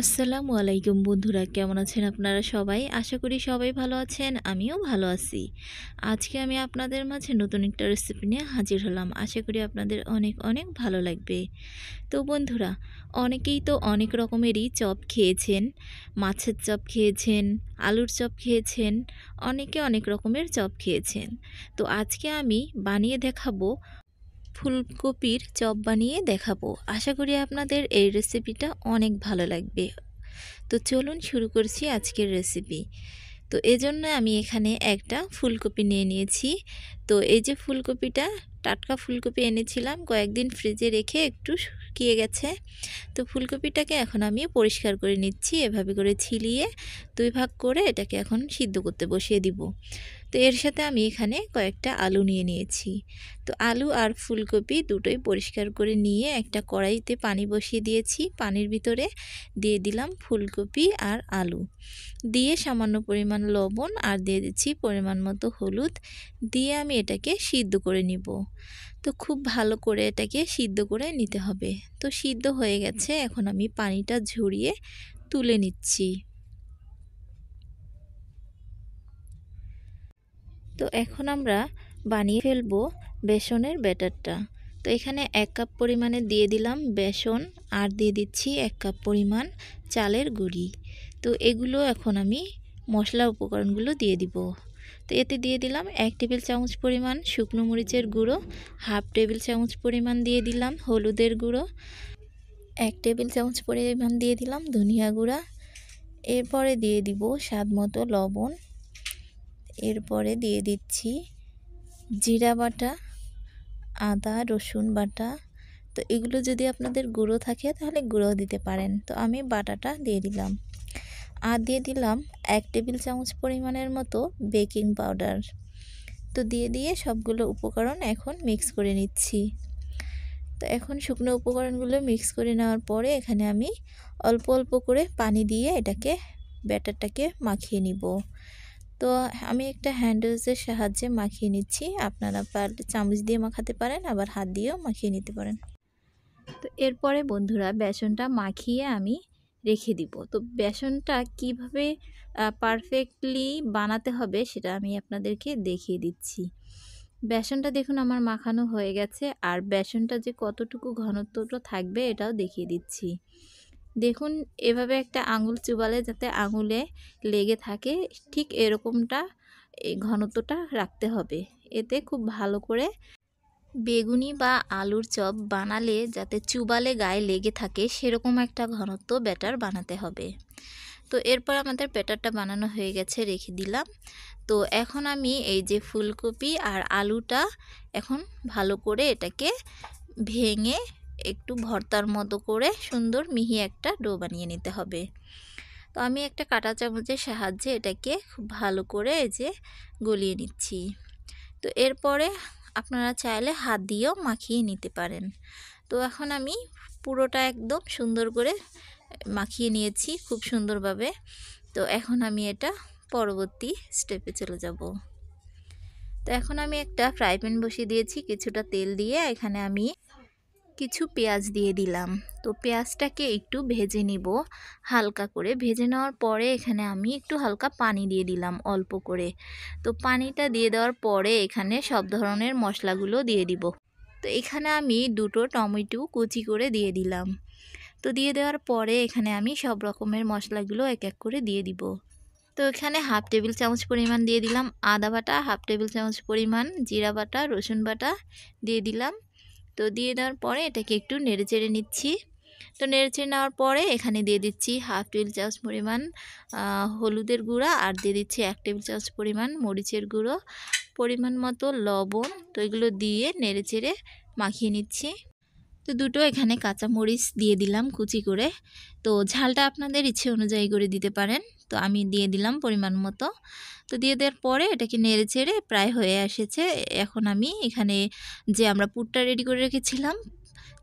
আসসালামু আলাইকুম বন্ধুরা, কেমন আছেন আপনারা সবাই? আশা করি সবাই ভালো আছেন, আমিও ভালো আছি। আজকে আমি আপনাদের মাঝে নতুন একটা রেসিপি নিয়ে হাজির হলাম। আশা করি আপনাদের অনেক অনেক ভালো লাগবে। তো বন্ধুরা, অনেকেই তো অনেক রকমেরই চপ খেয়েছেন। মাছের চপ খেয়েছেন, আলুর চপ খেয়েছেন, অনেকে অনেক রকমের চপ খেয়েছেন। তো আজকে আমি বানিয়ে দেখাবো, ফুলকপির চপ বানিয়ে দেখাবো। আশা করি আপনাদের এই রেসিপিটা অনেক ভালো লাগবে। তো চলুন শুরু করছি আজকের রেসিপি। তো এজন্য আমি এখানে একটা ফুলকপি নিয়ে নিয়েছি। তো এই যে ফুলকপিটা, টাটকা ফুলকপি এনেছিলাম, কয়েকদিন ফ্রিজে রেখে একটু শুকিয়ে গেছে। তো ফুলকপিটাকে এখন আমি পরিষ্কার করে নিচ্ছি, এভাবে করে ছিলিয়ে দুই ভাগ করে এটাকে এখন সিদ্ধ করতে বসিয়ে দিব। তো এর সাথে আমি এখানে কয়েকটা আলু নিয়ে নিয়েছি। তো আলু আর ফুলকপি দুটোই পরিষ্কার করে নিয়ে একটা কড়াইতে পানি বসিয়ে দিয়েছি। পানির ভিতরে দিয়ে দিলাম ফুলকপি আর আলু, দিয়ে সামান্য পরিমাণ লবণ আর দিয়ে দিচ্ছি পরিমাণ মতো হলুদ, দিয়ে আমি এটাকে সিদ্ধ করে নিব। তো খুব ভালো করে এটাকে সিদ্ধ করে নিতে হবে। তো সিদ্ধ হয়ে গেছে, এখন আমি পানিটা ঝরিয়ে তুলে নিচ্ছি। তো এখন আমরা বানিয়ে ফেলবো বেসনের ব্যাটারটা। তো এখানে 1 কাপ পরিমাণে দিয়ে দিলাম বেসন, আর দিয়ে দিচ্ছি 1 কাপ পরিমাণ চালের গুঁড়ি। তো এগুলো এখন আমি মশলা উপকরণগুলো দিয়ে দিব। তো এতে দিয়ে দিলাম 1 টেবিল চামচ পরিমাণ শুকনো মরিচের গুঁড়ো, হাফ টেবিল চামচ পরিমাণ দিয়ে দিলাম হলুদের গুঁড়ো, 1 টেবিল চামচ পরিমাণ দিয়ে দিলাম ধনিয়া গুঁড়া, এরপরে দিয়ে দিব স্বাদ মতো লবণ, এরপরে দিয়ে দিচ্ছি জিরা বাটা, আদা রসুন বাটা। তো এগুলো যদি আপনাদের গুঁড়ো থাকে তাহলে গুঁড়ো দিতে পারেন। তো আমি বাটাটা দিয়ে দিলাম। আর দিয়ে দিলাম 1 টেবিল চামচ পরিমাণের মতো বেকিং পাউডার। তো দিয়ে সবগুলো উপকরণ এখন মিক্স করে নিচ্ছি। তো এখন শুকনো উপকরণগুলো মিক্স করে নেওয়ার পরে এখানে আমি অল্প অল্প করে পানি দিয়ে এটাকে ব্যাটারটাকে মাখিয়ে নিব। তো আমি একটা হ্যান্ডউইচের সাহায্যে মাখিয়ে নিচ্ছি। আপনারা পারলে চামচ দিয়ে মাখাতে পারেন, আবার হাত দিয়েও মাখিয়ে নিতে পারেন। তো এরপরে বন্ধুরা, বেসনটা মাখিয়ে আমি রেখে দিব। তো বেসনটা কিভাবে পারফেক্টলি বানাতে হবে সেটা আমি আপনাদেরকে দেখিয়ে দিচ্ছি। বেসনটা দেখুন আমার মাখানো হয়ে গেছে, আর বেসনটা যে কতটুকু ঘনত্বটা থাকবে এটাও দেখিয়ে দিচ্ছি। দেখুন, এভাবে একটা আঙুল চুবালে যাতে আঙুলে লেগে থাকে, ঠিক এরকমটা এই ঘনত্বটা রাখতে হবে। এতে খুব ভালো করে বেগুনি বা আলুর চপ বানালে যাতে চুবালে গায়ে লেগে থাকে সেরকম একটা ঘনত্ব ব্যাটার বানাতে হবে। তো এরপর আমাদের ব্যাটারটা বানানো হয়ে গেছে, রেখে দিলাম। তো এখন আমি এই যে ফুলকপি আর আলুটা এখন ভালো করে এটাকে ভেঙে একটু ভর্তার মতো করে সুন্দর মিহি একটা ডো বানিয়ে নিতে হবে। তো আমি একটা কাঁটা চামচের সাহায্যে এটাকে খুব ভালো করে এই যে গলিয়ে নিচ্ছি। তো এরপরে আপনারা চাইলে হাত দিয়েও মাখিয়ে নিতে পারেন। তো এখন আমি পুরোটা একদম সুন্দর করে মাখিয়ে নিয়েছি খুব সুন্দরভাবে। তো এখন আমি এটা পরবর্তী স্টেপে চলে যাব। তো এখন আমি একটা ফ্রাই প্যান বসিয়ে দিয়েছি, কিছুটা তেল দিয়ে এখানে আমি কিছু পেঁয়াজ দিয়ে দিলাম। তো পেঁয়াজটাকে একটু ভেজে নিব, হালকা করে ভেজে নেওয়ার পরে এখানে আমি একটু হালকা পানি দিয়ে দিলাম অল্প করে। তো পানিটা দিয়ে দেওয়ার পরে এখানে সব ধরনের মশলাগুলো দিয়ে দিব। তো এখানে আমি দুটো টমেটো কুচি করে দিয়ে দিলাম। তো দিয়ে দেওয়ার পরে এখানে আমি সব রকমের মশলাগুলো এক এক করে দিয়ে দিব। তো এখানে হাফ টেবিল চামচ পরিমাণ দিয়ে দিলাম আদা বাটা, হাফ টেবিল চামচ পরিমাণ জিরা বাটা, রসুন বাটা দিয়ে দিলাম। তো দিয়ে দেওয়ার পরে এটাকে একটু নেড়েচেড়ে নিচ্ছি। তো নেড়েচেড়ে নেওয়ার পরে এখানে দিয়ে দিচ্ছি হাফ টেবিল চামচ পরিমাণ হলুদের গুঁড়া, আর দিয়ে দিচ্ছি 1 টেবিল চামচ পরিমাণ মরিচের গুঁড়ো, পরিমাণ মতো লবণ। তো এগুলো দিয়ে নেড়েচেড়ে মাখিয়ে নিচ্ছি। তো দুটো এখানে কাঁচা মরিচ দিয়ে দিলাম কুচি করে। তো ঝালটা আপনাদের ইচ্ছে অনুযায়ী করে দিতে পারেন। তো আমি দিয়ে দিলাম পরিমাণ মতো। তো দিয়ে দেওয়ার পরে এটাকে নেড়েচেড়ে প্রায় হয়ে এসেছে। এখন আমি এখানে যে আমরা পুরটা রেডি করে রেখেছিলাম,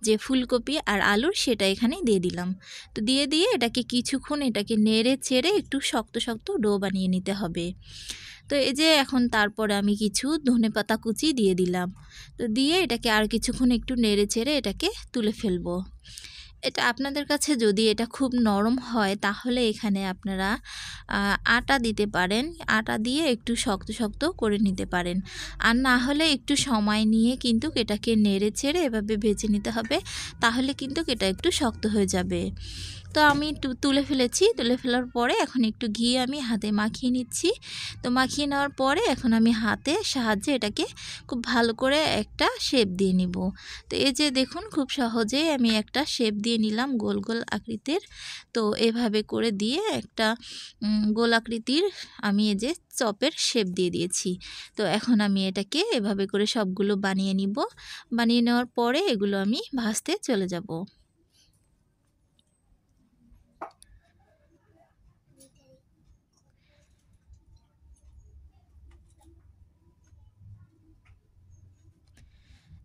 যে ফুলকপি আর আলুর, সেটা এখানে দিয়ে দিলাম। তো দিয়ে এটাকে কিছুক্ষণ এটাকে নেড়ে চেড়ে একটু শক্ত শক্ত ডো বানিয়ে নিতে হবে। তো এই যে এখন তারপরে আমি কিছু ধনেপাতা কুচি দিয়ে দিলাম। তো দিয়ে এটাকে আর কিছুক্ষণ একটু নেড়ে চেড়ে এটাকে তুলে ফেলবো। এটা আপনাদের কাছে যদি এটা খুব নরম হয় তাহলে এখানে আপনারা আটা দিতে পারেন। আটা দিয়ে একটু শক্ত শক্ত করে নিতে পারেন। আর না হলে একটু সময় নিয়ে কিন্তু এটাকে নেড়ে চেড়ে এভাবে ভেজে নিতে হবে, তাহলে কিন্তু এটা একটু শক্ত হয়ে যাবে। তো আমি তুলে ফেলেছি। তুলে ফেলার পরে এখন একটু ঘি আমি হাতে মাখিয়ে নিচ্ছি। তো মাখিয়ে নেওয়ার পরে এখন আমি হাতের সাহায্যে এটাকে খুব ভালো করে একটা শেপ দিয়ে নিব। তো এই যে দেখুন খুব সহজেই আমি একটা শেপ দিয়ে নিলাম গোল গোল আকৃতির। তো এভাবে করে দিয়ে একটা গোল আকৃতির আমি এই যে চপের শেপ দিয়ে দিয়েছি। তো এখন আমি এটাকে এভাবে করে সবগুলো বানিয়ে নিব। বানিয়ে নেওয়ার পরে এগুলো আমি ভাজতে চলে যাব।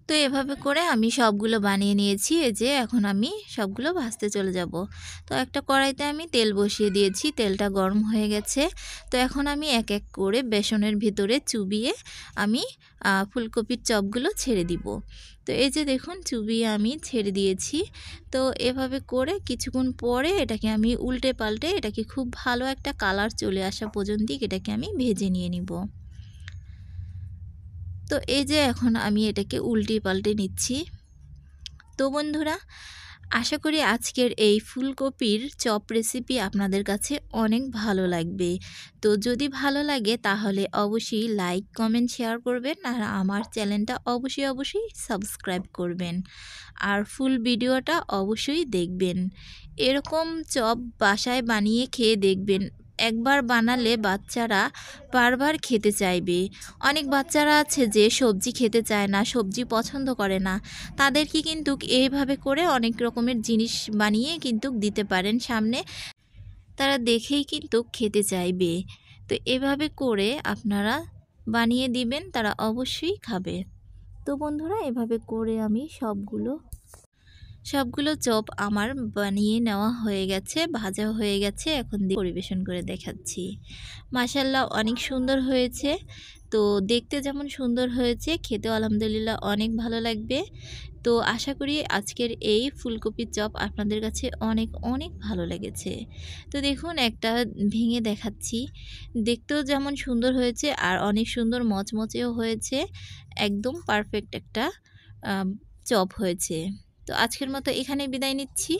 তো এভাবে করে আমি সবগুলো বানিয়ে নিয়েছি। এই যে এখন আমি সবগুলো ভাজতে চলে যাব। তো একটা কড়াইতে আমি তেল বসিয়ে দিয়েছি, তেলটা গরম হয়ে গেছে। তো এখন আমি এক এক করে বেসনের ভিতরে চুবিয়ে আমি ফুলকপির চপগুলো ছেড়ে দিব। তো এই যে দেখুন চুবিয়ে আমি ছেড়ে দিয়েছি। তো এভাবে করে কিছুক্ষণ পরে এটাকে আমি উল্টে পাল্টে এটাকে খুব ভালো একটা কালার চলে আসা পর্যন্ত এটাকে আমি ভেজে নিয়ে নিব। তো এই যে এখন আমি এটাকে উল্টে পাল্টে নিচ্ছি। তো বন্ধুরা, আশা করি আজকের এই ফুলকপির চপ রেসিপি আপনাদের কাছে অনেক ভালো লাগবে। তো যদি ভালো লাগে তাহলে অবশ্যই লাইক, কমেন্ট, শেয়ার করবেন আর আমার চ্যানেলটা অবশ্যই সাবস্ক্রাইব করবেন। আর ফুল ভিডিওটা অবশ্যই দেখবেন। এরকম চপ বাসায় বানিয়ে খেয়ে দেখবেন। একবার বানালে বাচ্চারা বারবার খেতে চাইবে। অনেক বাচ্চারা আছে যে সবজি খেতে চায় না, সবজি পছন্দ করে না। তাদেরকে কিন্তু এইভাবে করে অনেক রকমের জিনিস বানিয়ে কিন্তু দিতে পারেন সামনে, তারা দেখেই কিন্তু খেতে চাইবে। তো এভাবে করে আপনারা বানিয়ে দিবেন, তারা অবশ্যই খাবে। তো বন্ধুরা, এভাবে করে আমি সবগুলো চপ আমার বানিয়ে নেওয়া হয়ে গেছে, ভাজা হয়ে গেছে। এখন দিয়ে পরিবেশন করে দেখাচ্ছি। মাশাআল্লাহ অনেক সুন্দর হয়েছে। তো দেখতে যেমন সুন্দর হয়েছে, খেতেও আলহামদুলিল্লাহ অনেক ভালো লাগবে। তো আশা করি আজকের এই ফুলকপির চপ আপনাদের কাছে অনেক অনেক ভালো লেগেছে। তো দেখুন একটা ভেঙে দেখাচ্ছি। দেখতেও যেমন সুন্দর হয়েছে আর অনেক সুন্দর মচমচেও হয়েছে। একদম পারফেক্ট একটা চপ হয়েছে। তো আজকের মতো এখানে বিদায় নিচ্ছি।